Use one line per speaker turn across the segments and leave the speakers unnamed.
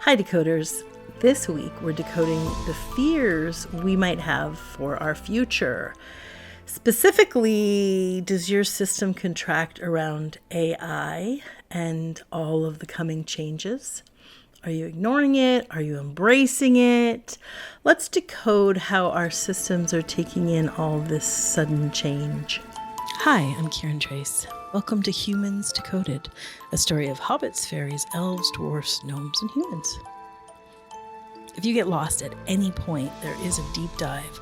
Hi Decoders! This week we're decoding the fears we might have for our future. Specifically, does your system contract around AI and all of the coming changes? Are you ignoring it? Are you embracing it? Let's decode how our systems are taking in all this sudden change. Hi, I'm Kiran Trace. Welcome to Humans Decoded, a story of hobbits, fairies, elves, dwarfs, gnomes, and humans. If you get lost at any point, there is a deep dive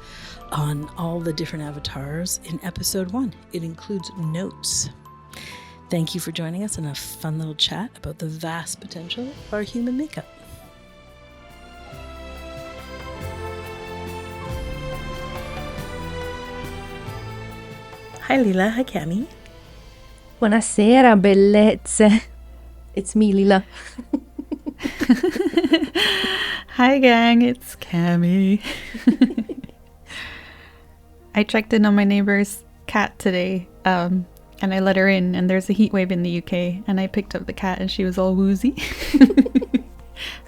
on all the different avatars in episode 1. It includes notes. Thank you for joining us in a fun little chat about the vast potential of our human makeup. Hi Leela, hi Cami.
Buonasera, bellezze. It's me, Leela.
Hi gang, it's Cami. I checked in on my neighbor's cat today, and I let her in, and there's a heat wave in the UK, and I picked up the cat and she was all woozy.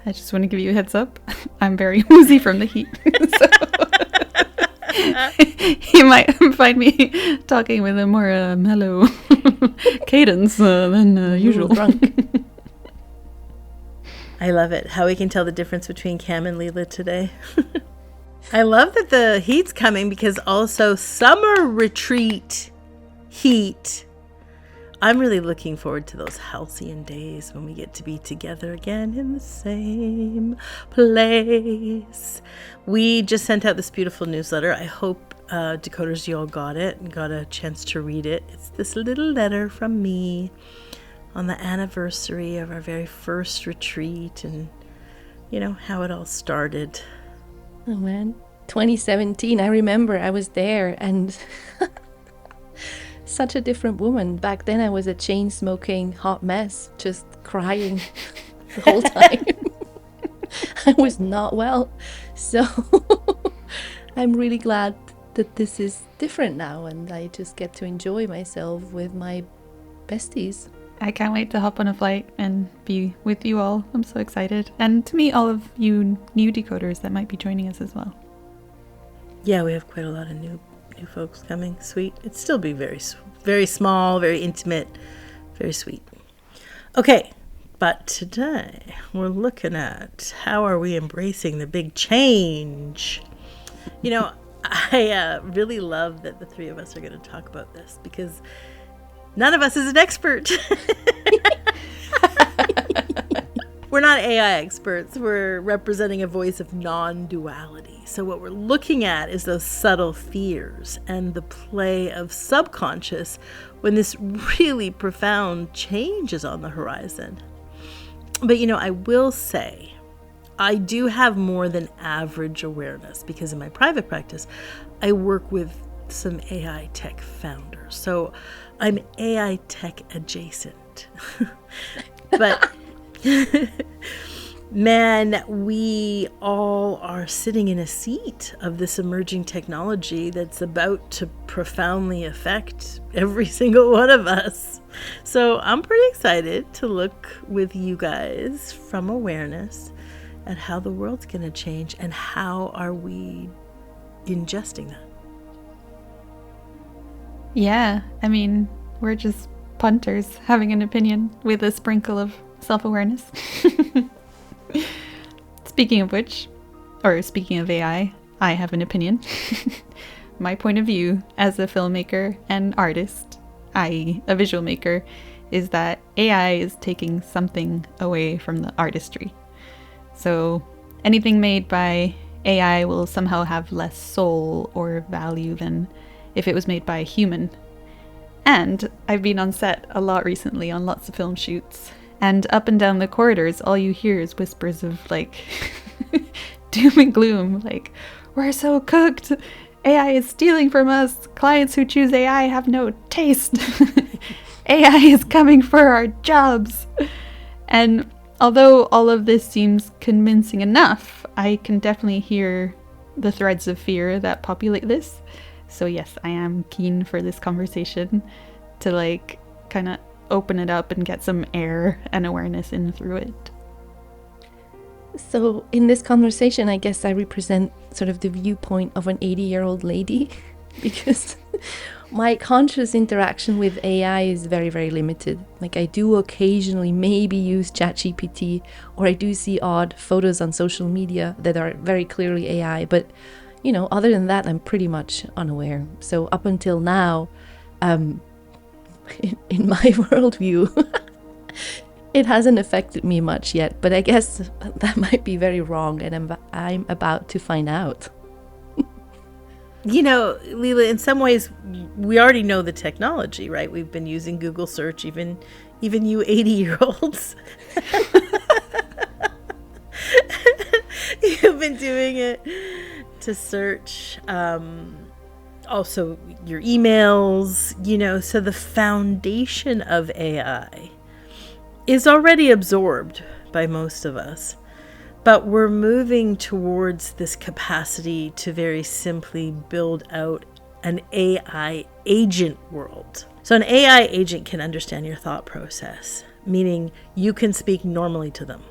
I just want to give you a heads up. I'm very woozy from the heat. You might find me talking with a more mellow cadence than usual.
Drunk.
I love it. How we can tell the difference between Cam and Leela today. I love that the heat's coming because also summer retreat heat. I'm really looking forward to those halcyon days when we get to be together again in the same place. We just sent out this beautiful newsletter. I hope decoders, you all got it and got a chance to read it. It's this little letter from me on the anniversary of our very first retreat and, you know, how it all started.
Oh man, 2017, I remember I was there and such a different woman. Back then I was a chain-smoking hot mess, just crying the whole time. I was not well. So I'm really glad that this is different now and I just get to enjoy myself with my besties.
I can't wait to hop on a flight and be with you all. I'm so excited. And to meet all of you new decoders that might be joining us as well.
Yeah, we have quite a lot of new folks coming. Sweet. It'd still be very small, very intimate, very sweet. Okay, but today we're looking at how are we embracing the big change. You know, I really love that the three of us are going to talk about this because none of us is an expert. We're not AI experts. We're representing a voice of non-duality. So what we're looking at is those subtle fears and the play of subconscious when this really profound change is on the horizon. But, you know, I will say I do have more than average awareness because in my private practice, I work with some AI tech founders. So I'm AI tech adjacent. But man, we all are sitting in a seat of this emerging technology that's about to profoundly affect every single one of us. So I'm pretty excited to look with you guys from awareness at how the world's going to change and how are we ingesting that.
Yeah, I mean, we're just punters having an opinion with a sprinkle of self-awareness. Speaking of which, or speaking of AI, I have an opinion. My point of view as a filmmaker and artist, i.e. a visual maker, is that AI is taking something away from the artistry. So anything made by AI will somehow have less soul or value than if it was made by a human. And I've been on set a lot recently on lots of film shoots, and up and down the corridors all you hear is whispers of like doom and gloom, like, we're so cooked, AI is stealing from us, clients who choose AI have no taste, AI is coming for our jobs. And although all of this seems convincing enough, I can definitely hear the threads of fear that populate this. So yes, I am keen for this conversation to like kind of open it up and get some air and awareness in through it.
So in this conversation, I guess I represent sort of the viewpoint of an 80-year-old lady because my conscious interaction with AI is very, very limited. Like I do occasionally maybe use ChatGPT, or I do see odd photos on social media that are very clearly AI. But, you know, other than that, I'm pretty much unaware. So up until now, in my worldview, it hasn't affected me much yet. But I guess that might be very wrong, and I'm about to find out.
You know, Leela, in some ways, we already know the technology, right? We've been using Google search, even you 80-year-olds. You've been doing it to search. Also, your emails, you know, so the foundation of AI is already absorbed by most of us. But we're moving towards this capacity to very simply build out an AI agent world. So an AI agent can understand your thought process, meaning you can speak normally to them.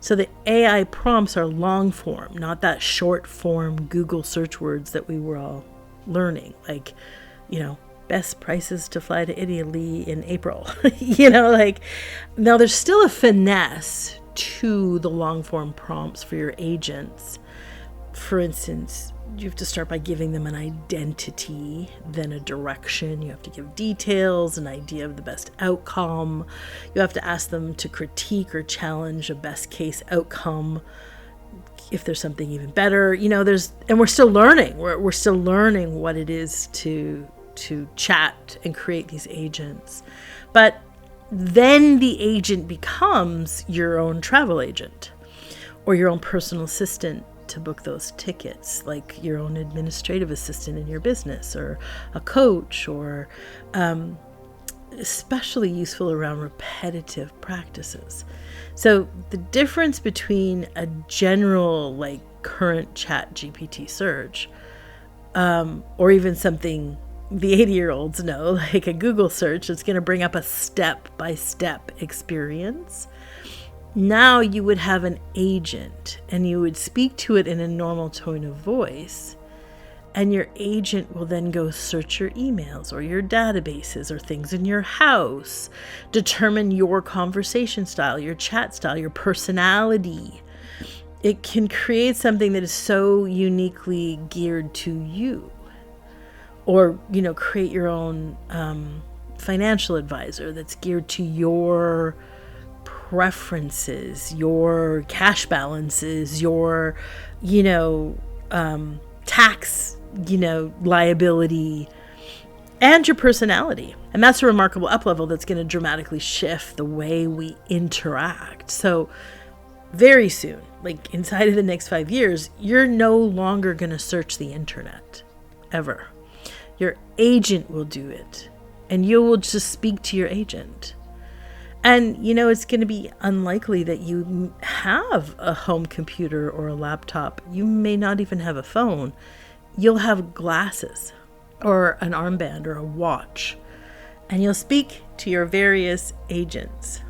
So the AI prompts are long form, not that short form Google search words that we were all learning, like, you know, best prices to fly to Italy in April. You know, like, now there's still a finesse to the long form prompts for your agents. For instance, you have to start by giving them an identity, then a direction. You have to give details, an idea of the best outcome. You have to ask them to critique or challenge a best case outcome if there's something even better. You know, and we're still learning. We're still learning what it is to chat and create these agents. But then the agent becomes your own travel agent or your own personal assistant to book those tickets, like your own administrative assistant in your business, or a coach, or especially useful around repetitive practices. So the difference between a general, like, current chat GPT search or even something the 80-year-olds know, like a Google search, it's going to bring up a step-by-step experience. Now you would have an agent and you would speak to it in a normal tone of voice, and your agent will then go search your emails or your databases or things in your house, determine your conversation style, your chat style, your personality. It can create something that is so uniquely geared to you. Or, you know, create your own financial advisor that's geared to your preferences, your cash balances, your, you know, tax, you know, liability, and your personality. And that's a remarkable up level that's going to dramatically shift the way we interact. So very soon, like inside of the next 5 years, you're no longer going to search the internet ever. Your agent will do it, and you will just speak to your agent. And, you know, it's going to be unlikely that you have a home computer or a laptop. You may not even have a phone. You'll have glasses or an armband or a watch, and you'll speak to your various agents.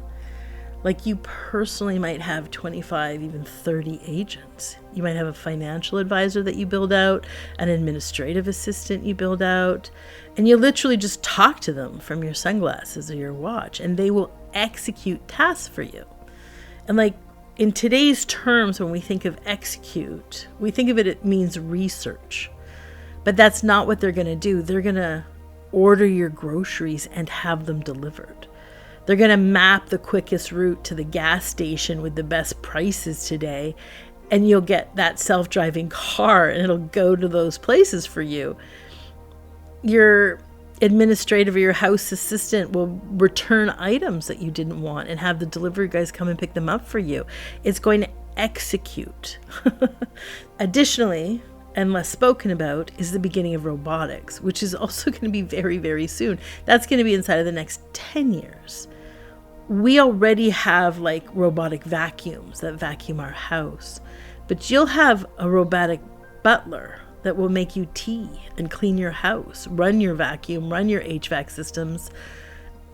Like, you personally might have 25, even 30 agents. You might have a financial advisor that you build out, an administrative assistant you build out, and you literally just talk to them from your sunglasses or your watch, and they will execute tasks for you. And like, in today's terms, when we think of execute, we think of it means research. But that's not what they're going to do. They're going to order your groceries and have them delivered. They're going to map the quickest route to the gas station with the best prices today, and you'll get that self-driving car and it'll go to those places for you. Your administrative or your house assistant will return items that you didn't want and have the delivery guys come and pick them up for you. It's going to execute. Additionally, and less spoken about, is the beginning of robotics, which is also going to be very, very soon. That's going to be inside of the next 10 years. We already have like robotic vacuums that vacuum our house, but you'll have a robotic butler that will make you tea and clean your house, run your vacuum, run your HVAC systems,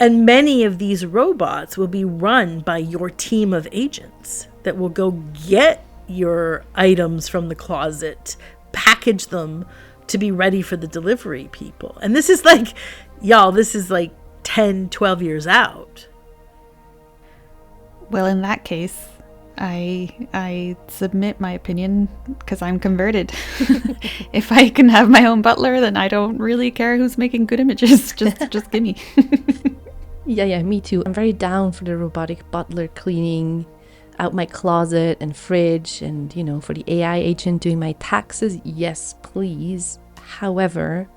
And many of these robots will be run by your team of agents that will go get your items from the closet, package them to be ready for the delivery people. And this is like, y'all, this is like 10, 12 years out.
Well, in that case, I submit my opinion because I'm converted. If I can have my own butler, then I don't really care who's making good images. Just give me.
Yeah, me too. I'm very down for the robotic butler cleaning out my closet and fridge, and, you know, for the AI agent doing my taxes. Yes, please. However,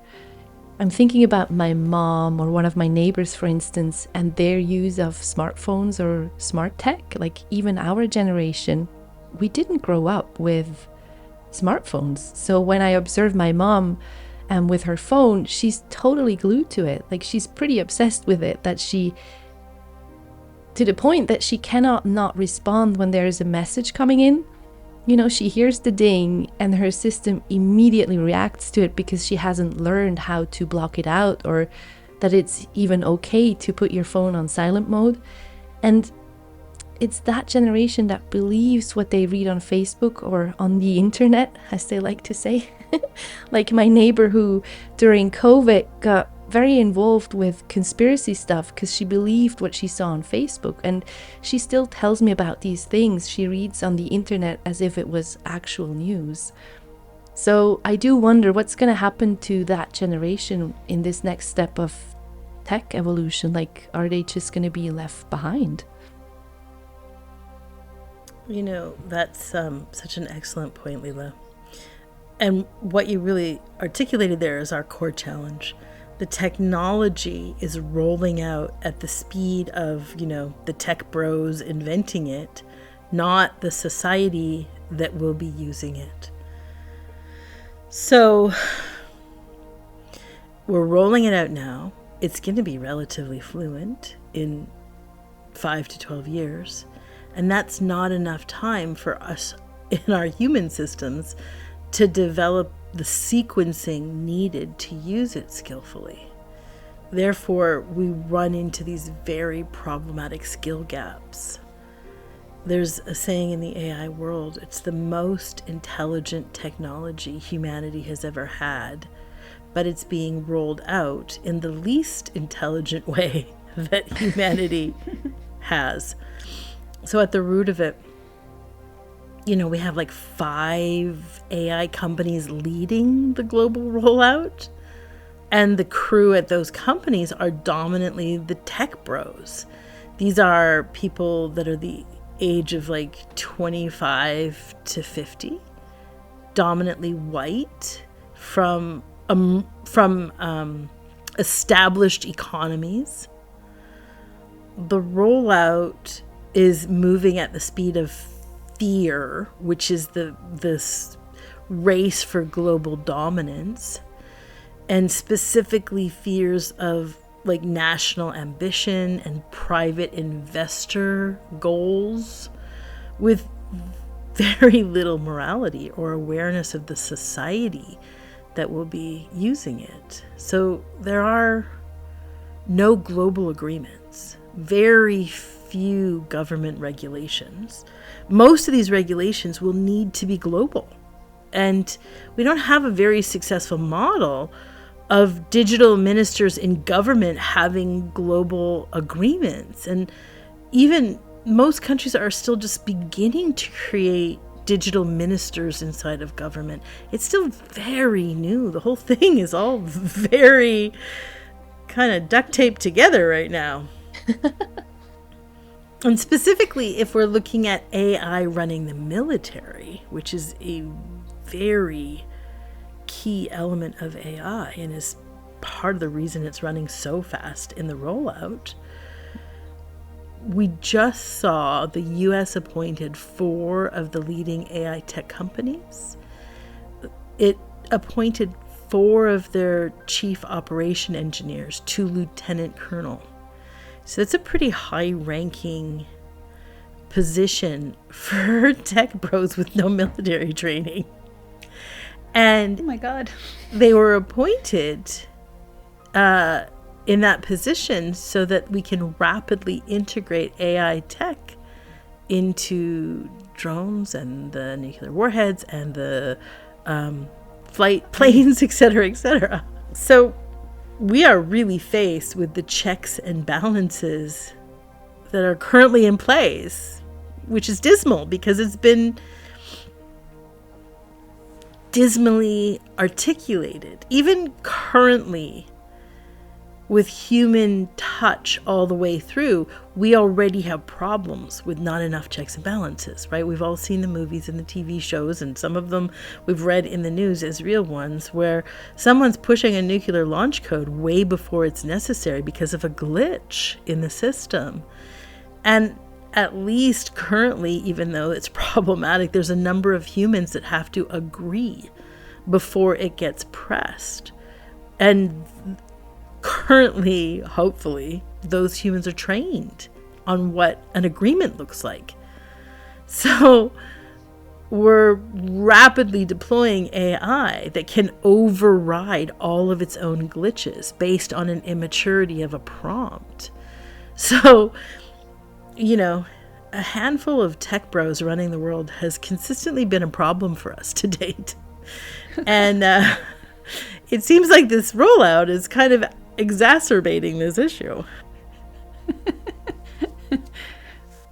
I'm thinking about my mom or one of my neighbors, for instance, and their use of smartphones or smart tech. Like, even our generation, we didn't grow up with smartphones. So when I observe my mom and with her phone, she's totally glued to it. Like, she's pretty obsessed with it, to the point that she cannot not respond when there is a message coming in. You know, she hears the ding and her system immediately reacts to it because she hasn't learned how to block it out, or that it's even okay to put your phone on silent mode. And it's that generation that believes what they read on Facebook or on the internet, as they like to say. Like my neighbor who during COVID got very involved with conspiracy stuff because she believed what she saw on Facebook, and she still tells me about these things she reads on the internet as if it was actual news. So I do wonder what's going to happen to that generation in this next step of tech evolution. Like, are they just going to be left behind?
You know, that's such an excellent point, Leela. And what you really articulated there is our core challenge. The technology is rolling out at the speed of, you know, the tech bros inventing it, not the society that will be using it. So we're rolling it out now. It's going to be relatively fluent in 5 to 12 years. And that's not enough time for us in our human systems to develop the sequencing needed to use it skillfully. Therefore, we run into these very problematic skill gaps. There's a saying in the AI world, it's the most intelligent technology humanity has ever had, but it's being rolled out in the least intelligent way that humanity has. So at the root of it, you know, we have like 5 AI companies leading the global rollout, and the crew at those companies are dominantly the tech bros. These are people that are the age of like 25 to 50, dominantly white, from established economies. The rollout is moving at the speed of fear, which is this race for global dominance, and specifically fears of like national ambition and private investor goals, with very little morality or awareness of the society that will be using it. So there are no global agreements, very few government regulations. Most of these regulations will need to be global. And we don't have a very successful model of digital ministers in government having global agreements. And even most countries are still just beginning to create digital ministers inside of government. It's still very new. The whole thing is all very kind of duct taped together right now. And specifically, if we're looking at AI running the military, which is a very key element of AI and is part of the reason it's running so fast in the rollout, we just saw the US appointed 4 of the leading AI tech companies. It appointed 4 of their chief operation engineers to lieutenant colonel. So it's a pretty high-ranking position for tech bros with no military training. And
oh my God,
they were appointed in that position so that we can rapidly integrate AI tech into drones and the nuclear warheads and the flight planes, etc., etc. So we are really faced with the checks and balances that are currently in place, which is dismal because it's been dismally articulated. Even currently, with human touch all the way through, we already have problems with not enough checks and balances, right? We've all seen the movies and the TV shows, and some of them we've read in the news as real ones, where someone's pushing a nuclear launch code way before it's necessary because of a glitch in the system. And at least currently, even though it's problematic, there's a number of humans that have to agree before it gets pressed. And currently, hopefully, those humans are trained on what an agreement looks like. So we're rapidly deploying AI that can override all of its own glitches based on an immaturity of a prompt. So, you know, a handful of tech bros running the world has consistently been a problem for us to date. And it seems like this rollout is kind of exacerbating this issue.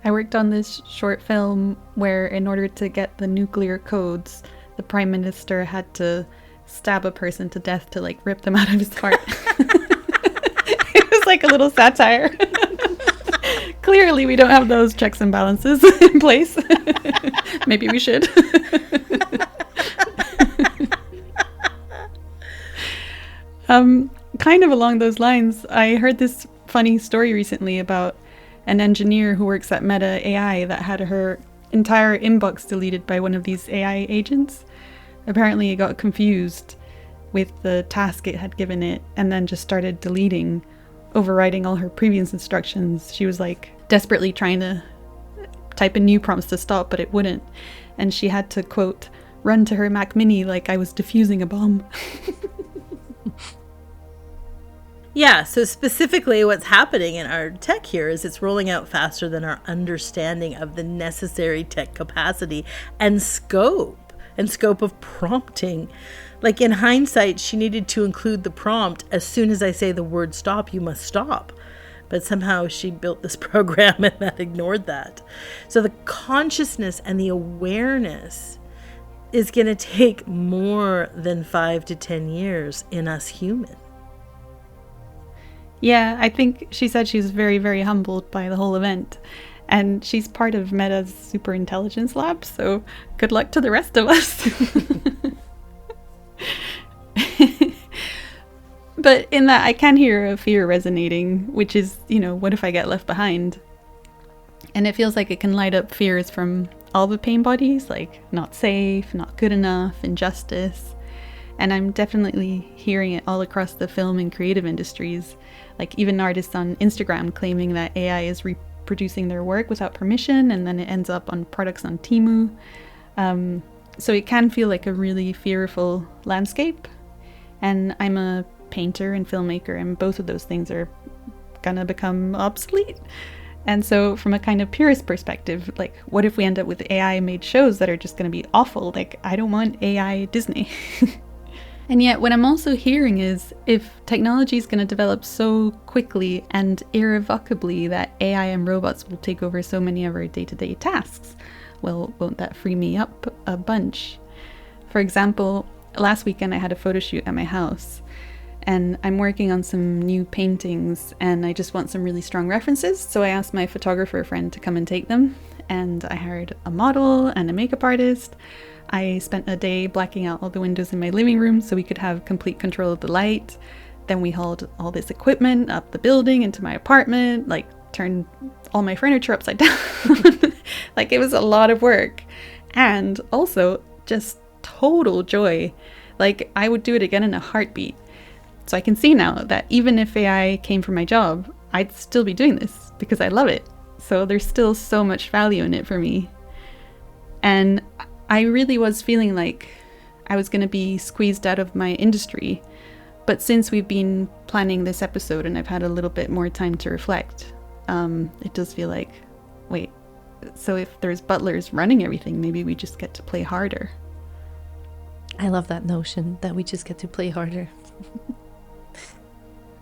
I worked on this short film where, in order to get the nuclear codes, the Prime Minister had to stab a person to death to, like, rip them out of his heart. It was like a little satire. Clearly, we don't have those checks and balances in place. Maybe we should. Kind of along those lines, I heard this funny story recently about an engineer who works at Meta AI that had her entire inbox deleted by one of these AI agents. Apparently, it got confused with the task it had given it and then just started deleting, overriding all her previous instructions. She was like desperately trying to type in new prompts to stop, but it wouldn't. And she had to, quote, run to her Mac Mini like I was defusing a bomb.
Yeah, so specifically what's happening in our tech here is it's rolling out faster than our understanding of the necessary tech capacity and scope of prompting. Like, in hindsight, she needed to include the prompt, as soon as I say the word stop, you must stop. But somehow she built this program and that ignored that. So the consciousness and the awareness is going to take more than 5 to 10 years in us humans.
Yeah, I think she said she was very, very humbled by the whole event. And she's part of Meta's super intelligence lab, so good luck to the rest of us. But in that, I can hear a fear resonating, which is, you know, what if I get left behind? And it feels like it can light up fears from all the pain bodies, like not safe, not good enough, injustice. And I'm definitely hearing it all across the film and creative industries. Like, even artists on Instagram claiming that AI is reproducing their work without permission, and then it ends up on products on Temu. So it can feel like a really fearful landscape. And I'm a painter and filmmaker, and both of those things are gonna become obsolete. And so from a kind of purist perspective, like, what if we end up with AI made shows that are just gonna be awful? Like, I don't want AI Disney. And yet what I'm also hearing is, if technology is going to develop so quickly and irrevocably that AI and robots will take over so many of our day-to-day tasks, well, won't that free me up a bunch? For example, last weekend I had a photo shoot at my house, and I'm working on some new paintings, and I just want some really strong references, so I asked my photographer friend to come and take them, and I hired a model and a makeup artist. I spent a day blacking out all the windows in my living room so we could have complete control of the light. Then we hauled all this equipment up the building into my apartment, like turned all my furniture upside down. Like, it was a lot of work. And also just total joy. Like, I would do it again in a heartbeat. So I can see now that even if AI came for my job, I'd still be doing this because I love it. So there's still so much value in it for me. And I really was feeling like I was going to be squeezed out of my industry, But since we've been planning this episode and I've had a little bit more time to reflect, it does feel like, wait, so if there's butlers running everything, maybe we just get to play harder.
I love that notion that we just get to play harder.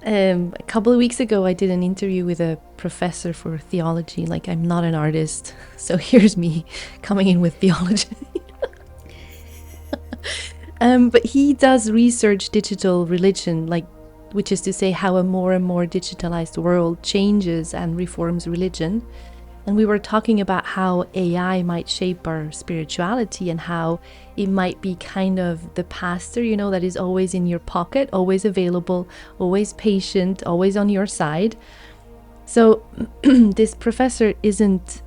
A couple of weeks ago, I did an interview with a professor for theology. Like, I'm not an artist, so here's me coming in with theology. But he does research digital religion, like, which is to say how a more and more digitalized world changes and reforms religion. And we were talking about how AI might shape our spirituality and how it might be kind of the pastor, you know, that is always in your pocket, always available, always patient, always on your side. So this professor isn't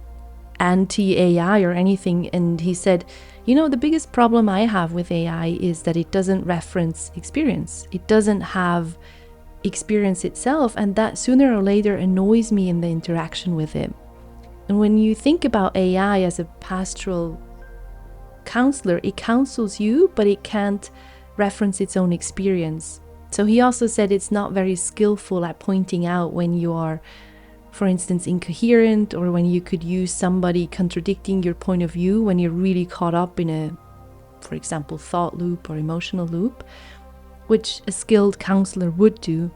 anti-AI or anything. And he said, you know, the biggest problem I have with AI is that it doesn't reference experience. It doesn't have experience itself. And that sooner or later annoys me in the interaction with it. And when you think about AI as a pastoral counselor, it counsels you, but it can't reference its own experience. So he also said it's not very skillful at pointing out when you are, for instance, incoherent, or when you could use somebody contradicting your point of view when you're really caught up in a, for example, thought loop or emotional loop, which a skilled counselor would do.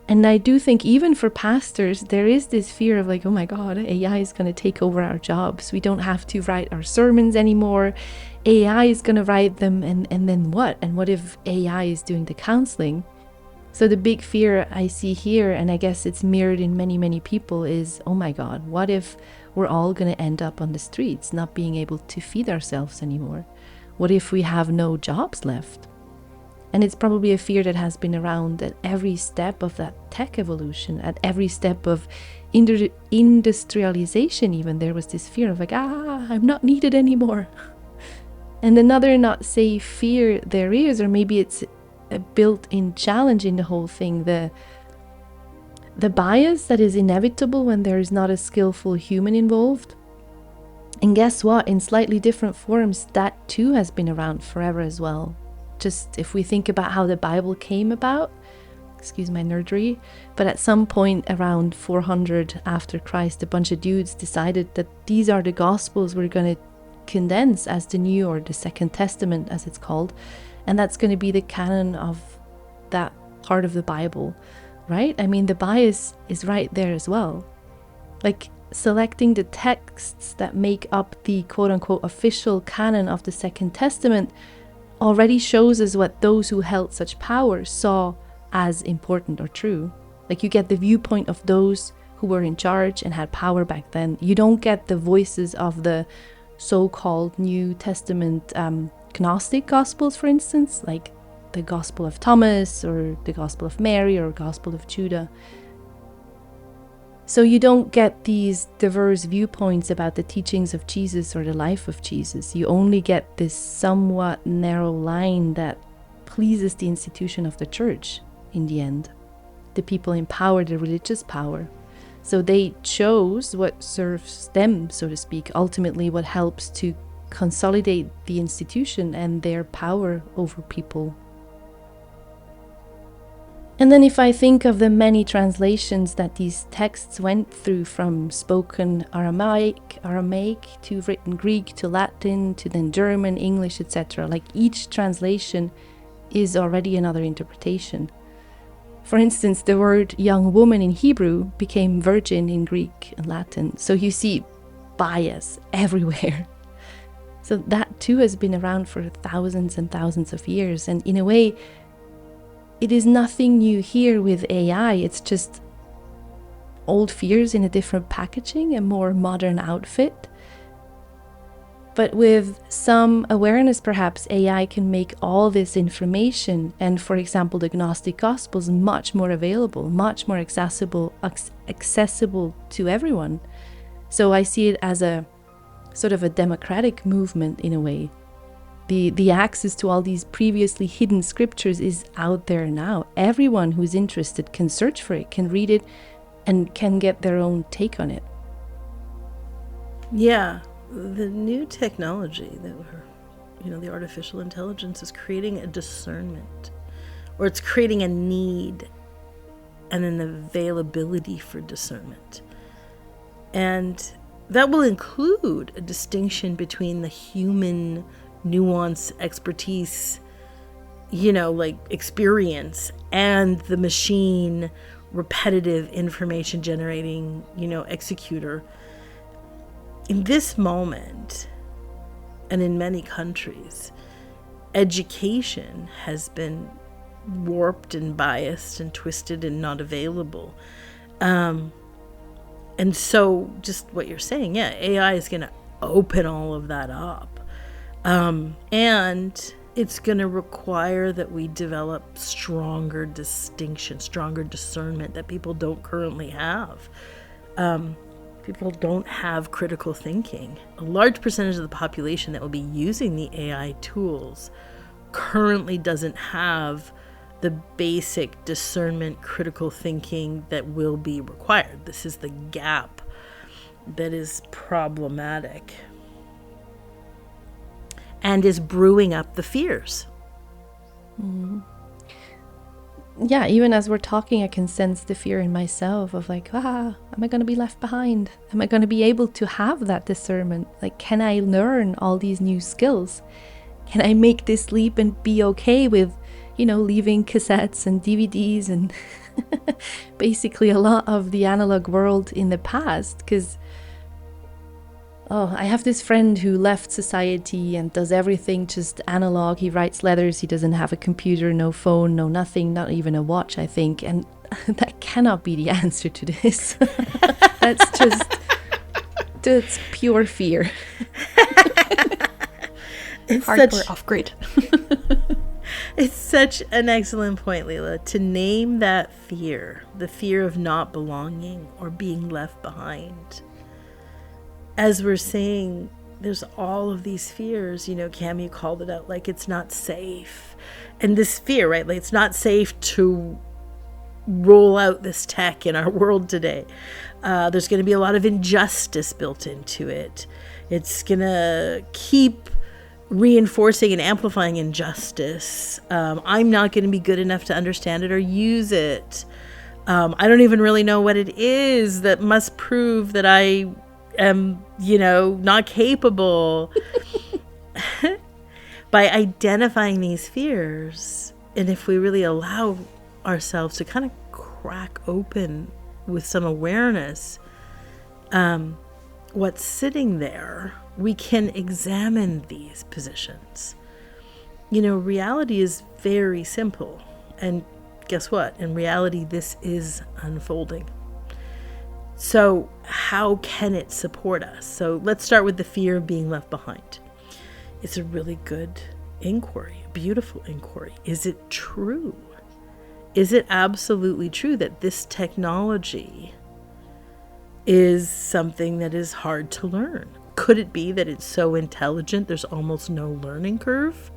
And I do think even for pastors, there is this fear of like, oh my God, AI is going to take over our jobs. We don't have to write our sermons anymore. AI is going to write them, and then what? And what if AI is doing the counseling? So the big fear I see here, and I guess it's mirrored in many, many people, is, oh my God, what if we're all going to end up on the streets, not being able to feed ourselves anymore? What if we have no jobs left? And it's probably a fear that has been around at every step of that tech evolution, at every step of industrialization even. There was this fear of like, I'm not needed anymore. And another not safe fear there is, or maybe it's a built-in challenge in the whole thing, the bias that is inevitable when there is not a skillful human involved. And guess what? In slightly different forms, that too has been around forever as well. Just if we think about how the Bible came about, excuse my nerdery, but at some point around 400 after Christ, a bunch of dudes decided that these are the Gospels we're going to condense as the New or the Second Testament, as it's called, and that's going to be the canon of that part of the Bible, right? I mean, the bias is right there as well. Like, selecting the texts that make up the quote-unquote official canon of the Second Testament already shows us what those who held such power saw as important or true. Like, you get the viewpoint of those who were in charge and had power back then. You don't get the voices of the so-called New Testament Gnostic Gospels, for instance, like the Gospel of Thomas or the Gospel of Mary or Gospel of Judah. So you don't get these diverse viewpoints about the teachings of Jesus or the life of Jesus. You only get this somewhat narrow line that pleases the institution of the church in the end. The people in power, the religious power. So they chose what serves them, so to speak, ultimately what helps to consolidate the institution and their power over people. And then if I think of the many translations that these texts went through, from spoken Aramaic to written Greek to Latin to then German, English, etc., like each translation is already another interpretation. For instance, the word young woman in Hebrew became virgin in Greek and Latin. So you see bias everywhere. So that too has been around for thousands and thousands of years. And in a way, it is nothing new here with AI. It's just old fears in a different packaging, a more modern outfit. But with some awareness, perhaps, AI can make all this information and, for example, the Gnostic Gospels much more available, much more accessible to everyone. So I see it as a sort of a democratic movement in a way. The access to all these previously hidden scriptures is out there now. Everyone who's interested can search for it, can read it, and can get their own take on it.
Yeah, the new technology that the artificial intelligence is creating a discernment or it's creating a need and an availability for discernment. And that will include a distinction between the human nuance, expertise, like experience, and the machine repetitive information generating, executor. In this moment, and in many countries, education has been warped and biased and twisted and not available. And so just what you're saying, AI is going to open all of that up. And it's going to require that we develop stronger distinction, stronger discernment that people don't currently have. People don't have critical thinking. A large percentage of the population that will be using the AI tools currently doesn't have the basic discernment, critical thinking that will be required. This is the gap that is problematic and is brewing up the fears.
Mm. Yeah, even as we're talking, I can sense the fear in myself of like, am I going to be left behind? Am I going to be able to have that discernment? Like, can I learn all these new skills? Can I make this leap and be okay with, leaving cassettes and DVDs and basically a lot of the analog world in the past? Because I have this friend who left society and does everything just analog. He writes letters. He doesn't have a computer, no phone, no nothing, not even a watch, I think. And that cannot be the answer to this. That's pure fear.
It's hardcore off-grid.
It's such an excellent point, Leela, to name that fear, the fear of not belonging or being left behind. As we're saying, there's all of these fears, Cami called it out, like it's not safe. And this fear, right? Like it's not safe to roll out this tech in our world today. There's going to be a lot of injustice built into it. It's going to keep reinforcing and amplifying injustice. I'm not going to be good enough to understand it or use it. I don't even really know what it is that must prove that I am, not capable. By identifying these fears, and if we really allow ourselves to kind of crack open with some awareness, what's sitting there, we can examine these positions. Reality is very simple. And guess what? In reality, this is unfolding. So how can it support us? So let's start with the fear of being left behind. It's a really good inquiry, a beautiful inquiry. Is it true? Is it absolutely true that this technology is something that is hard to learn? Could it be that it's so intelligent there's almost no learning curve?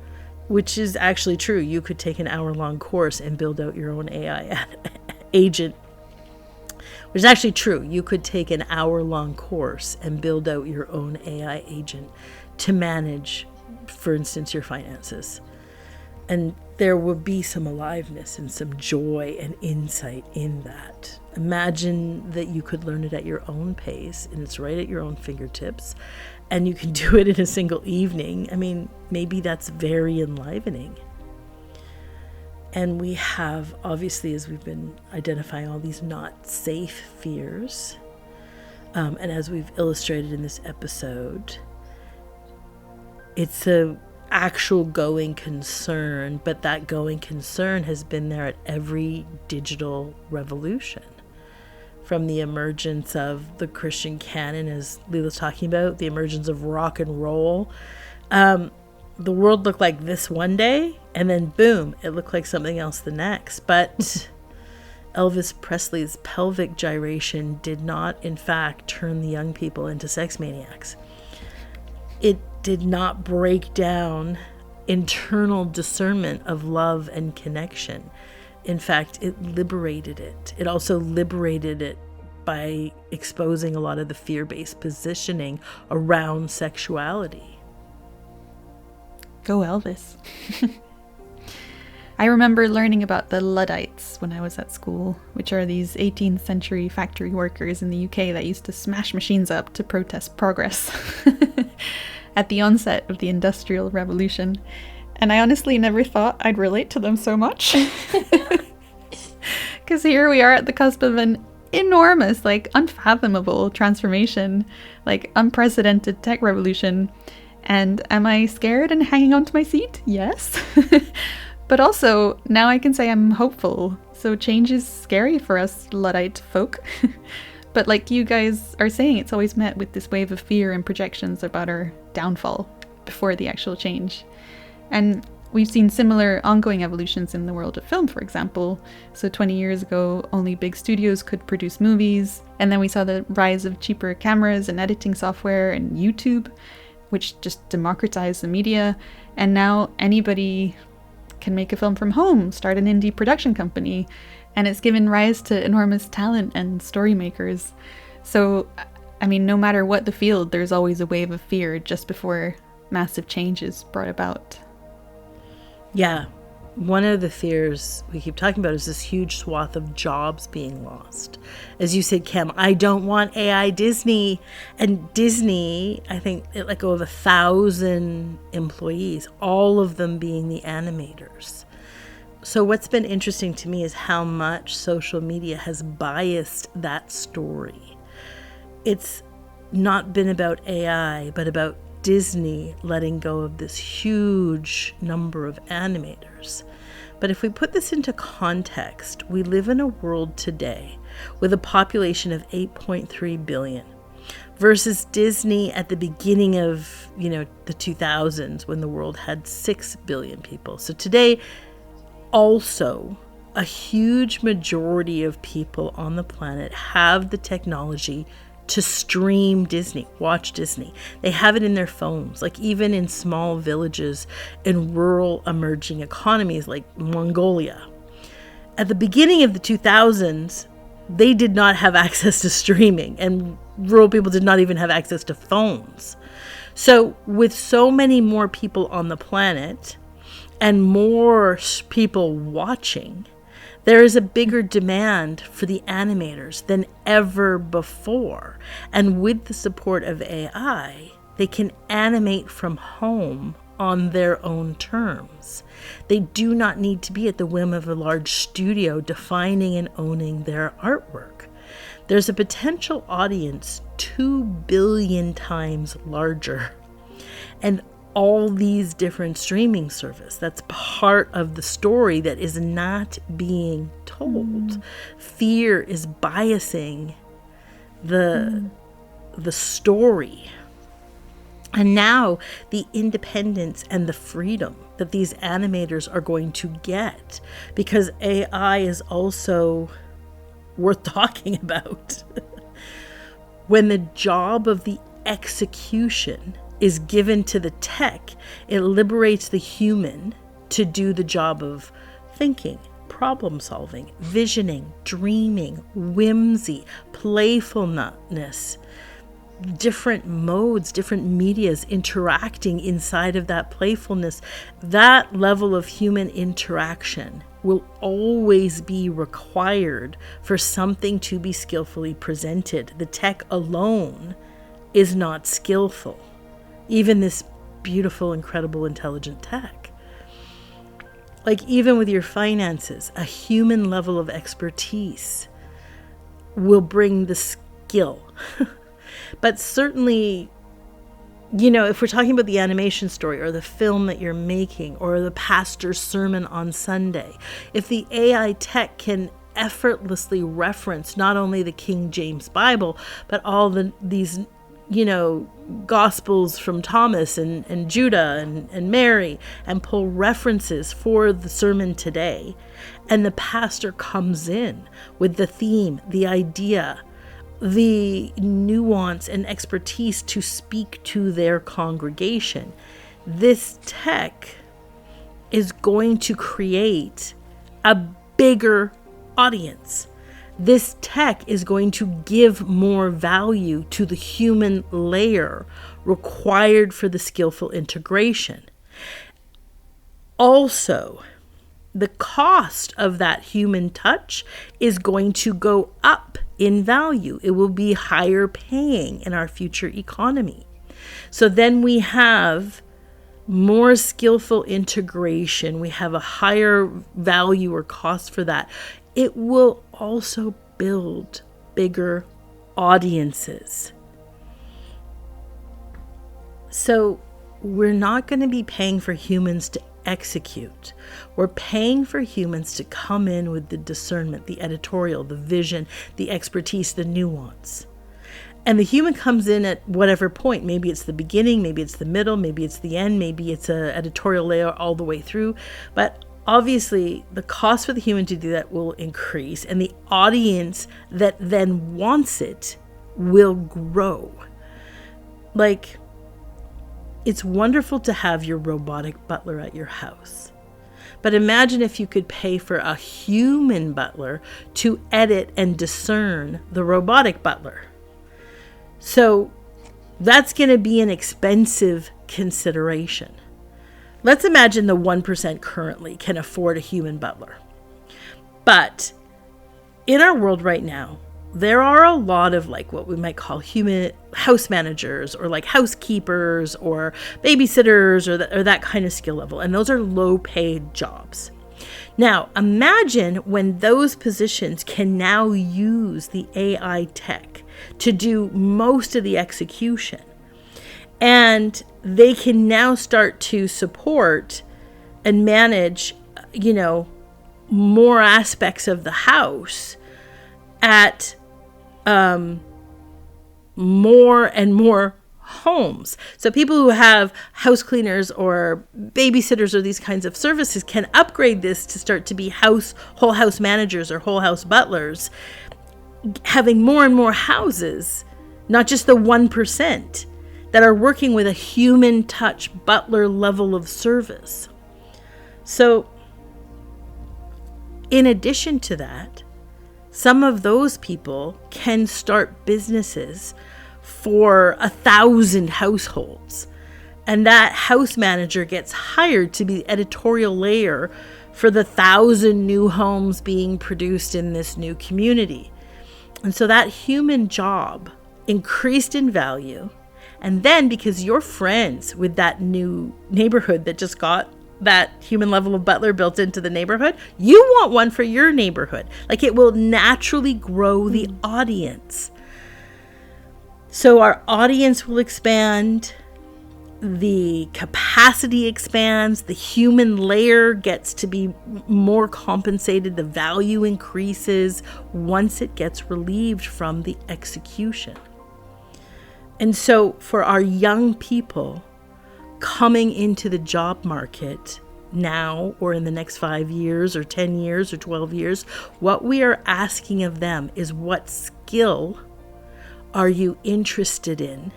Which is actually true. You could take an hour-long course and build out your own AI agent. Which is actually true. You could take an hour-long course and build out your own AI agent to manage, for instance, your finances. And there will be some aliveness and some joy and insight in that. Imagine that you could learn it at your own pace, and it's right at your own fingertips, and you can do it in a single evening. I mean, maybe that's very enlivening. And we have, obviously, as we've been identifying all these not safe fears, and as we've illustrated in this episode, it's a actual going concern, but that going concern has been there at every digital revolution. From the emergence of the Christian canon, as Leela's talking about, the emergence of rock and roll. The world looked like this one day, and then boom, it looked like something else the next. But Elvis Presley's pelvic gyration did not, in fact, turn the young people into sex maniacs. It did not break down internal discernment of love and connection. In fact, it liberated it. It also liberated it by exposing a lot of the fear-based positioning around sexuality.
Go Elvis. I remember learning about the Luddites when I was at school, which are these 18th century factory workers in the UK that used to smash machines up to protest progress at the onset of the Industrial Revolution. And I honestly never thought I'd relate to them so much. Because here we are at the cusp of an enormous, like unfathomable transformation, like unprecedented tech revolution. And am I scared and hanging onto my seat? Yes. But also, now I can say I'm hopeful. So change is scary for us Luddite folk. But like you guys are saying, it's always met with this wave of fear and projections about our downfall before the actual change. And we've seen similar ongoing evolutions in the world of film, for example. So 20 years ago, only big studios could produce movies. And then we saw the rise of cheaper cameras and editing software and YouTube, which just democratized the media. And now anybody can make a film from home, start an indie production company, and it's given rise to enormous talent and story makers. So, I mean, no matter what the field, there's always a wave of fear just before massive change is brought about.
Yeah. One of the fears we keep talking about is this huge swath of jobs being lost. As you said, Cam, I don't want AI Disney. And Disney, I think it let go of 1,000 employees, all of them being the animators. So what's been interesting to me is how much social media has biased that story. It's not been about AI, but about Disney letting go of this huge number of animators. But if we put this into context, we live in a world today with a population of 8.3 billion versus Disney at the beginning of, the 2000s when the world had 6 billion people. So today, also, a huge majority of people on the planet have the technology to stream Disney, watch Disney. They have it in their phones, like even in small villages in rural emerging economies like Mongolia. At the beginning of the 2000s, they did not have access to streaming, and rural people did not even have access to phones. So with so many more people on the planet and more people watching, there is a bigger demand for the animators than ever before. And with the support of AI, they can animate from home on their own terms. They do not need to be at the whim of a large studio defining and owning their artwork. There's a potential audience 2 billion times larger. And all these different streaming services. That's part of the story that is not being told. Fear is biasing the story. And now the independence and the freedom that these animators are going to get, because AI is also worth talking about. When the job of the execution is given to the tech, it liberates the human to do the job of thinking, problem solving, visioning, dreaming, whimsy, playfulness, different modes, different medias interacting inside of that playfulness. That level of human interaction will always be required for something to be skillfully presented. The tech alone is not skillful. Even this beautiful, incredible, intelligent tech. Like even with your finances, a human level of expertise will bring the skill. But certainly, if we're talking about the animation story or the film that you're making or the pastor's sermon on Sunday, if the AI tech can effortlessly reference not only the King James Bible, but all these Gospels from Thomas and Judah and Mary, and pull references for the sermon today. And the pastor comes in with the theme, the idea, the nuance and expertise to speak to their congregation. This tech is going to create a bigger audience. This tech is going to give more value to the human layer required for the skillful integration. Also, the cost of that human touch is going to go up in value. It will be higher paying in our future economy. So then we have more skillful integration. We have a higher value or cost for that. It will also build bigger audiences. So we're not going to be paying for humans to execute. We're paying for humans to come in with the discernment, the editorial, the vision, the expertise, the nuance. And the human comes in at whatever point. Maybe it's the beginning, maybe it's the middle, maybe it's the end, maybe it's an editorial layer all the way through. But obviously, the cost for the human to do that will increase, and the audience that then wants it will grow. Like, it's wonderful to have your robotic butler at your house. But imagine if you could pay for a human butler to edit and discern the robotic butler. So that's going to be an expensive consideration. Let's imagine the 1% currently can afford a human butler. But in our world right now, there are a lot of like what we might call human house managers or like housekeepers or babysitters or that kind of skill level. And those are low paid jobs. Now, imagine when those positions can now use the AI tech to do most of the execution. And they can now start to support and manage, more aspects of the house at more and more homes. So people who have house cleaners or babysitters or these kinds of services can upgrade this to start to be whole house managers or whole house butlers, having more and more houses, not just the 1%, that are working with a human touch butler level of service. So in addition to that, some of those people can start businesses for 1,000 households. And that house manager gets hired to be the editorial layer for the 1,000 new homes being produced in this new community. And so that human job increased in value. And then because you're friends with that new neighborhood that just got that human level of butler built into the neighborhood, you want one for your neighborhood. Like, it will naturally grow the audience. So our audience will expand, the capacity expands, the human layer gets to be more compensated, the value increases once it gets relieved from the execution. And so for our young people coming into the job market now or in the next 5 years or 10 years or 12 years, what we are asking of them is, what skill are you interested in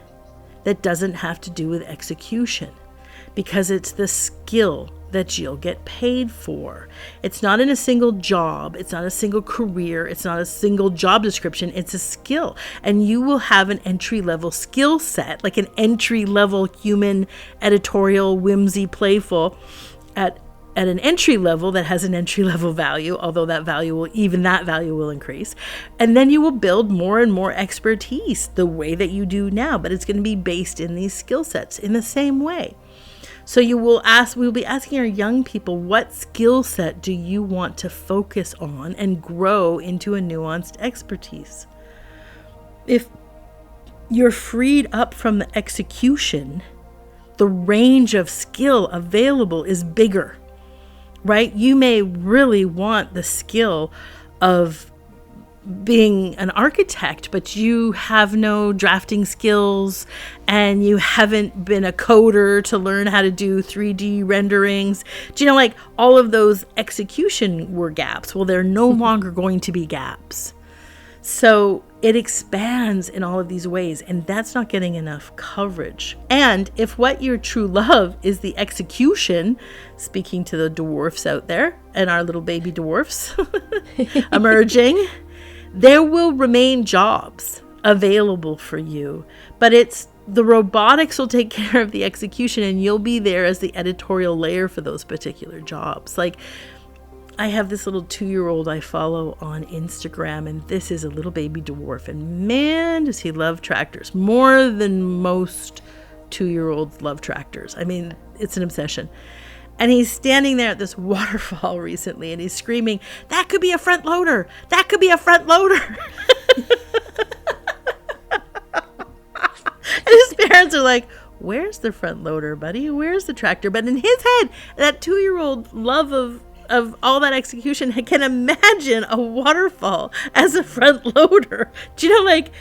that doesn't have to do with execution? Because it's the skill that you'll get paid for. It's not in a single job. It's not a single career. It's not a single job description. It's a skill. And you will have an entry-level skill set, like an entry-level human editorial, whimsy, playful, at an entry level that has an entry level value, although that value will increase. And then you will build more and more expertise the way that you do now, but it's going to be based in these skill sets in the same way. So we'll be asking our young people, what skill set do you want to focus on and grow into a nuanced expertise? If you're freed up from the execution, the range of skill available is bigger, right? You may really want the skill of being an architect, but you have no drafting skills and you haven't been a coder to learn how to do 3D renderings. Do you know, like, all of those execution were gaps? Well, they're no longer going to be gaps. So it expands in all of these ways, and that's not getting enough coverage. And if what your true love is the execution, speaking to the dwarfs out there and our little baby dwarfs emerging, there will remain jobs available for you, but the robotics will take care of the execution, and you'll be there as the editorial layer for those particular jobs. Like, I have this little 2-year-old I follow on Instagram, and this is a little baby dwarf, and man, does he love tractors more than most 2-year-olds love tractors. I mean, it's an obsession. And he's standing there at this waterfall recently, and he's screaming, "That could be a front loader! That could be a front loader!" And his parents are like, "Where's the front loader, buddy? Where's the tractor?" But in his head, that 2-year-old love of all that execution can imagine a waterfall as a front loader. Do you know, like,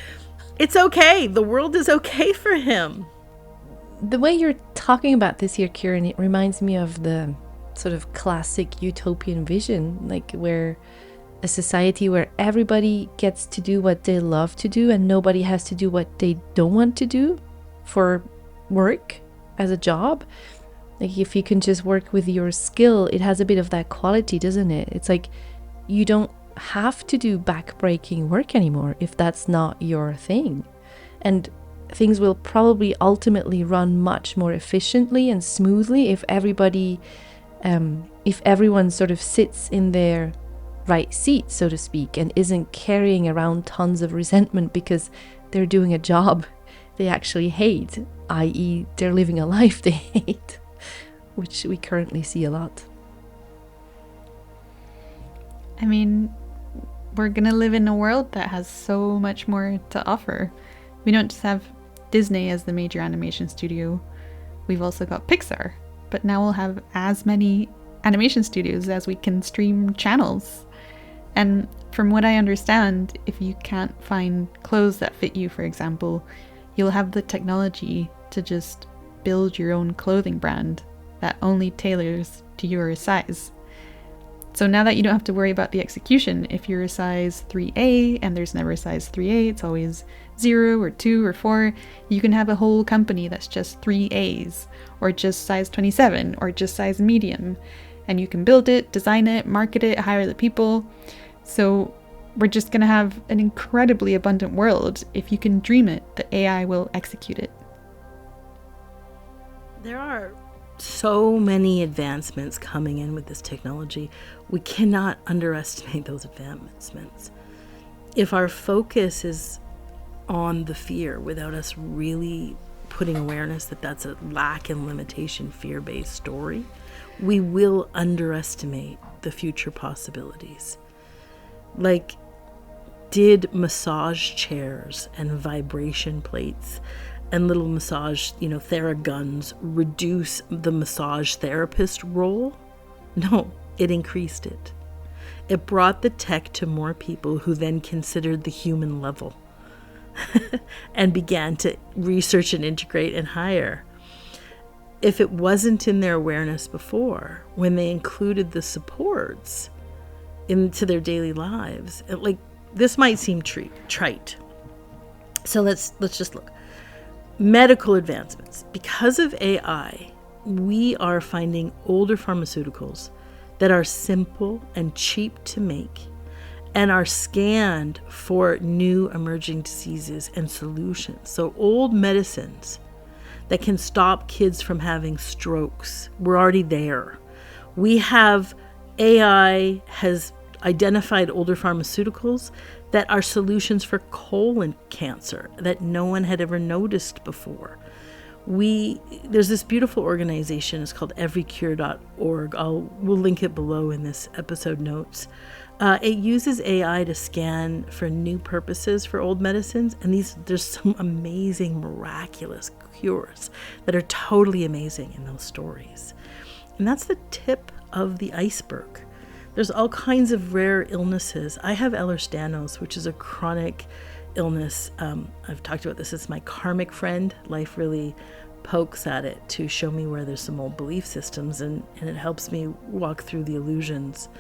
it's okay. The world is okay for him.
The way you're talking about this here, Kiran, it reminds me of the sort of classic utopian vision, like where a society where everybody gets to do what they love to do and nobody has to do what they don't want to do for work as a job. Like if you can just work with your skill, it has a bit of that quality, doesn't it? It's like you don't have to do back-breaking work anymore if that's not your thing. And things will probably ultimately run much more efficiently and smoothly if everyone sort of sits in their right seat, so to speak, and isn't carrying around tons of resentment because they're doing a job they actually hate, i.e. they're living a life they hate, which we currently see a lot.
I mean, we're gonna live in a world that has so much more to offer. We don't just have Disney as the major animation studio. We've also got Pixar, but now we'll have as many animation studios as we can stream channels. And from what I understand, if you can't find clothes that fit you, for example, you'll have the technology to just build your own clothing brand that only tailors to your size. So now that you don't have to worry about the execution, if you're a size 3A and there's never a size 3A, it's always 0 or 2 or 4, you can have a whole company that's just 3As or just size 27 or just size medium. And you can build it, design it, market it, hire the people. So we're just going to have an incredibly abundant world. If you can dream it, the AI will execute it.
There are so many advancements coming in with this technology. We cannot underestimate those advancements. If our focus is on the fear without us really putting awareness that that's a lack and limitation fear-based story, we will underestimate the future possibilities. Like, did massage chairs and vibration plates and little massage, theraguns reduce the massage therapist role? No, it increased it. It brought the tech to more people who then considered the human level and began to research and integrate and hire. If it wasn't in their awareness before, when they included the supports into their daily lives, this might seem trite. So let's just look. Medical advancements. Because of AI, we are finding older pharmaceuticals that are simple and cheap to make and are scanned for new emerging diseases and solutions. So old medicines that can stop kids from having strokes, we're already there. We have AI has identified older pharmaceuticals that are solutions for colon cancer that no one had ever noticed before. There's this beautiful organization, it's called everycure.org. We'll link it below in this episode notes. It uses AI to scan for new purposes for old medicines, and there's some amazing, miraculous cures that are totally amazing in those stories. And that's the tip of the iceberg. There's all kinds of rare illnesses. I have Ehlers-Danlos, which is a chronic illness. I've talked about this. It's my karmic friend. Life really pokes at it to show me where there's some old belief systems, and it helps me walk through the illusions.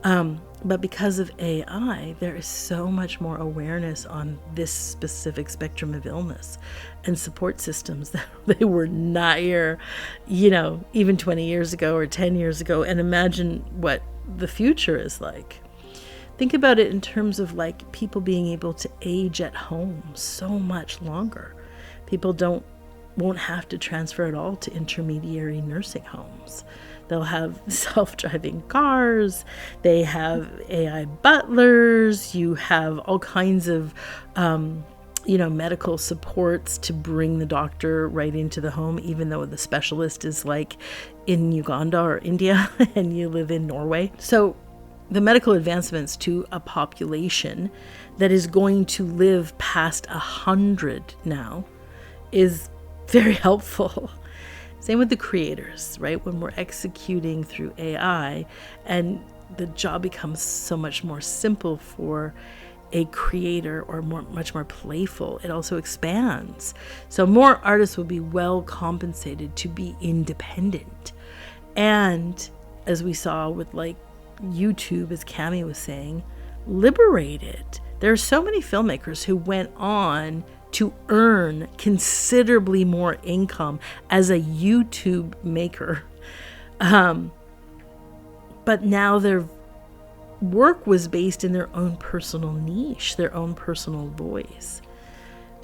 But because of AI, there is so much more awareness on this specific spectrum of illness and support systems that they were not here, even 20 years ago or 10 years ago. And imagine what the future is like. Think about it in terms of people being able to age at home so much longer. People don't won't have to transfer at all to intermediary nursing homes. They'll have self-driving cars, they have AI butlers, you have all kinds of medical supports to bring the doctor right into the home, even though the specialist is like in Uganda or India and you live in Norway. So the medical advancements to a population that is going to live past 100 now is very helpful. Same with the creators, right? When we're executing through AI and the job becomes so much more simple for a creator, or much more playful, it also expands. So more artists will be well compensated to be independent. And as we saw with like YouTube, as Cami was saying, liberated. There are so many filmmakers who went on to earn considerably more income as a YouTube maker. But now their work was based in their own personal niche, their own personal voice.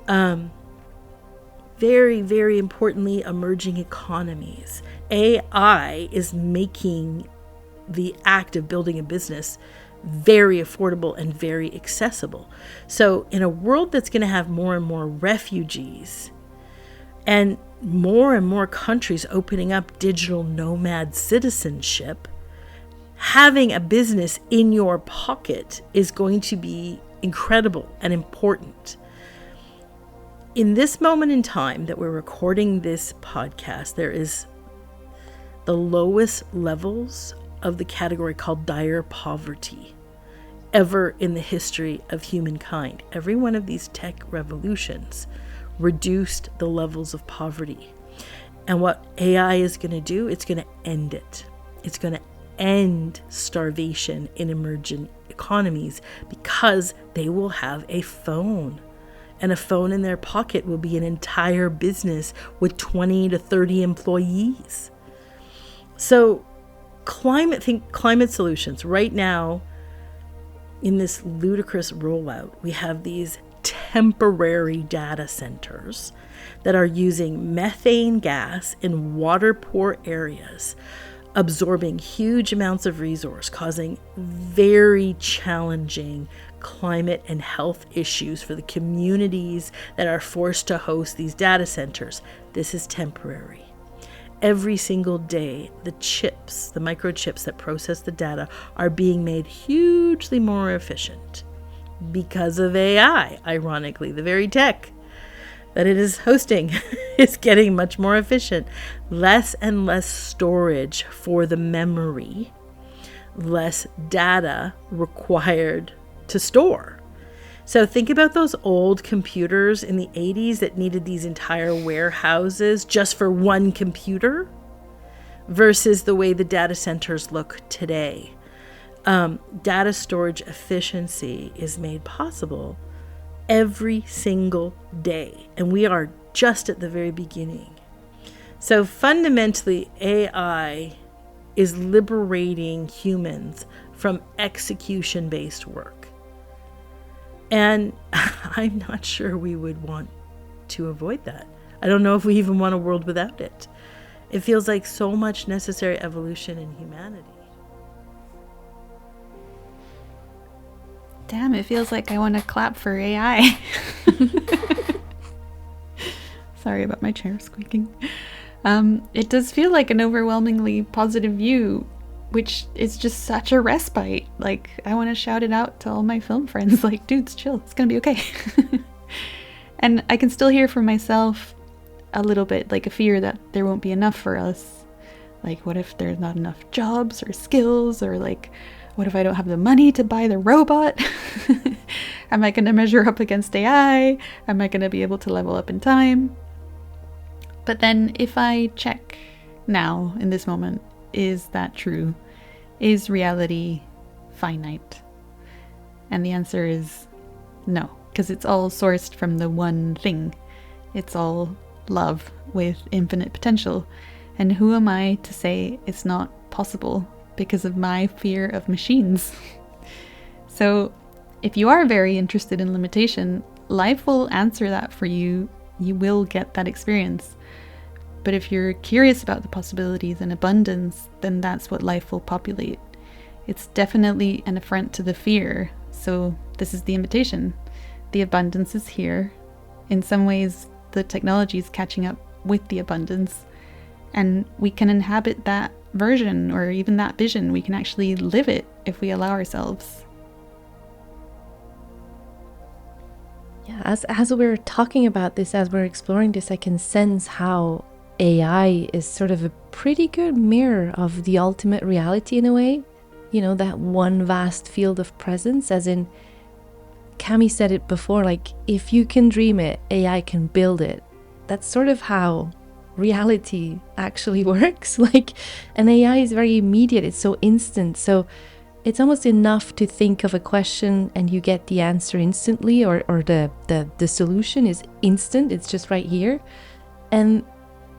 Very, very importantly, emerging economies. AI is making the act of building a business very affordable and very accessible. So in a world that's going to have more and more refugees and more countries opening up digital nomad citizenship, having a business in your pocket is going to be incredible and important. In this moment in time that we're recording this podcast, there is the lowest levels of the category called dire poverty ever in the history of humankind. Every one of these tech revolutions reduced the levels of poverty. And what AI is going to do, it's going to end it. It's going to end starvation in emerging economies because they will have a phone. And a phone in their pocket will be an entire business with 20 to 30 employees. So climate solutions. Right now, in this ludicrous rollout, we have these temporary data centers that are using methane gas in water poor areas, absorbing huge amounts of resource, causing very challenging climate and health issues for the communities that are forced to host these data centers. This is temporary. Every single day, the microchips that process the data are being made hugely more efficient because of AI. Ironically, the very tech that it is hosting is getting much more efficient. Less and less storage for the memory, less data required to store. So think about those old computers in the 80s that needed these entire warehouses just for one computer versus the way the data centers look today. Data storage efficiency is made possible every single day, and we are just at the very beginning. So fundamentally, AI is liberating humans from execution-based work. And I'm not sure we would want to avoid that. I don't know if we even want a world without it. It feels like so much necessary evolution in humanity.
Damn, it feels like I want to clap for AI. Sorry about my chair squeaking. It does feel like an overwhelmingly positive view, which is just such a respite. Like, I want to shout it out to all my film friends, like, dudes, chill, it's gonna be okay. And I can still hear from myself a little bit, like a fear that there won't be enough for us. Like, what if there's not enough jobs or skills, or like, what if I don't have the money to buy the robot? Am I gonna measure up against AI? Am I gonna be able to level up in time? But then if I check now, in this moment, is that true? Is reality finite? And the answer is no, because it's all sourced from the one thing. It's all love with infinite potential. And who am I to say it's not possible because of my fear of machines? So if you are very interested in limitation, life will answer that for you. You will get that experience. But if you're curious about the possibilities and abundance, then that's what life will populate. It's definitely an affront to the fear. So this is the invitation. The abundance is here. In some ways, the technology is catching up with the abundance, and we can inhabit that version or even that vision. We can actually live it if we allow ourselves.
Yeah, as we're talking about this, as we're exploring this, I can sense how AI is sort of a pretty good mirror of the ultimate reality in a way. You know, that one vast field of presence, as in, Cami said it before, like, if you can dream it, AI can build it. That's sort of how reality actually works. Like, an AI is very immediate, it's so instant. So it's almost enough to think of a question and you get the answer instantly, or the solution is instant, it's just right here. And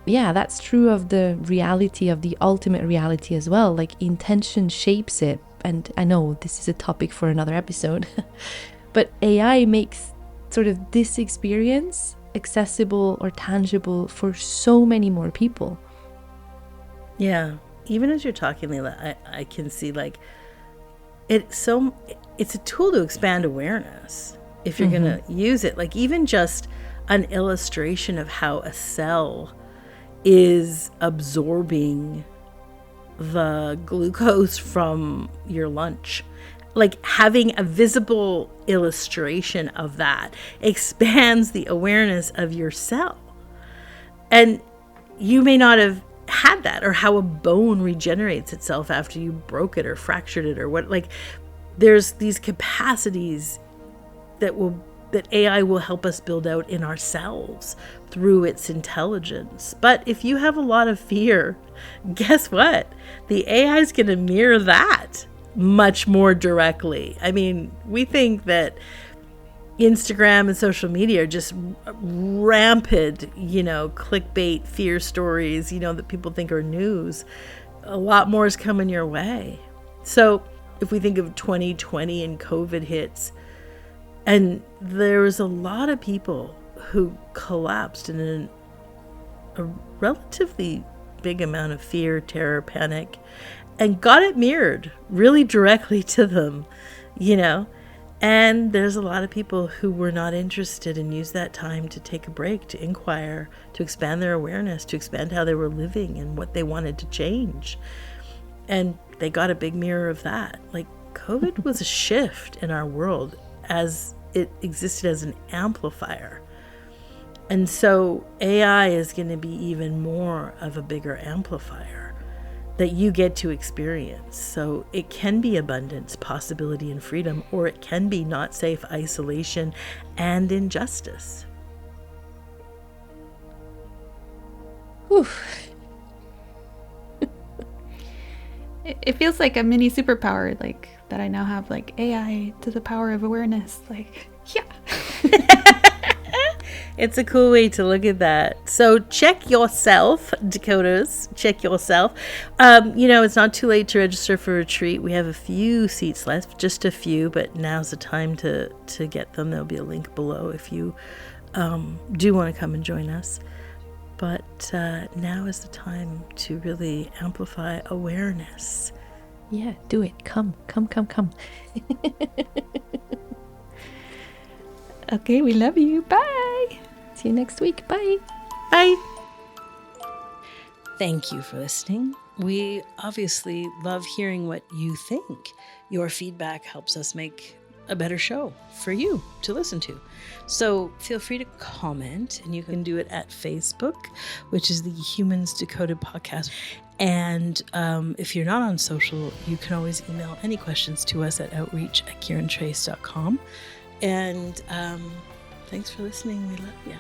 yeah, that's true of the reality, of the ultimate reality as well. Like, intention shapes it. And I know this is a topic for another episode, but AI makes sort of this experience accessible or tangible for so many more people.
Yeah, even as you're talking, Leela, I can see, like, it's a tool to expand awareness if you're going to use it. Like, even just an illustration of how a cell is absorbing the glucose from your lunch. Like, having a visible illustration of that expands the awareness of your cell. And you may not have had that, or how a bone regenerates itself after you broke it or fractured it, or what. Like, there's these capacities that AI will help us build out in ourselves through its intelligence. But if you have a lot of fear, guess what? The AI is going to mirror that much more directly. I mean, we think that Instagram and social media are just rampant, clickbait, fear stories, that people think are news. A lot more is coming your way. So if we think of 2020 and COVID hits, and there was a lot of people who collapsed in a relatively big amount of fear, terror, panic, and got it mirrored really directly to them, And there's a lot of people who were not interested and used that time to take a break, to inquire, to expand their awareness, to expand how they were living and what they wanted to change. And they got a big mirror of that. Like, COVID was a shift in our world as it existed as an amplifier. And so AI is going to be even more of a bigger amplifier that you get to experience. So it can be abundance, possibility, and freedom, or it can be not safe, isolation, and injustice.
Whew.
It feels like a mini superpower, like, that I now have, like, AI to the power of awareness. Like, yeah.
It's a cool way to look at that. So check yourself, decoders. Check yourself. It's not too late to register for a retreat. We have a few seats left, just a few, but now's the time to get them. There'll be a link below if you do want to come and join us. But now is the time to really amplify awareness.
Yeah, do it. Come.
Okay, we love you. Bye.
See you next week. Bye.
Bye. Thank you for listening. We obviously love hearing what you think. Your feedback helps us make a better show for you to listen to. So feel free to comment, and you can do it at Facebook, which is the Humans Decoded podcast. And if you're not on social, you can always email any questions to us at outreach@kirantrace.com. And thanks for listening. We love you.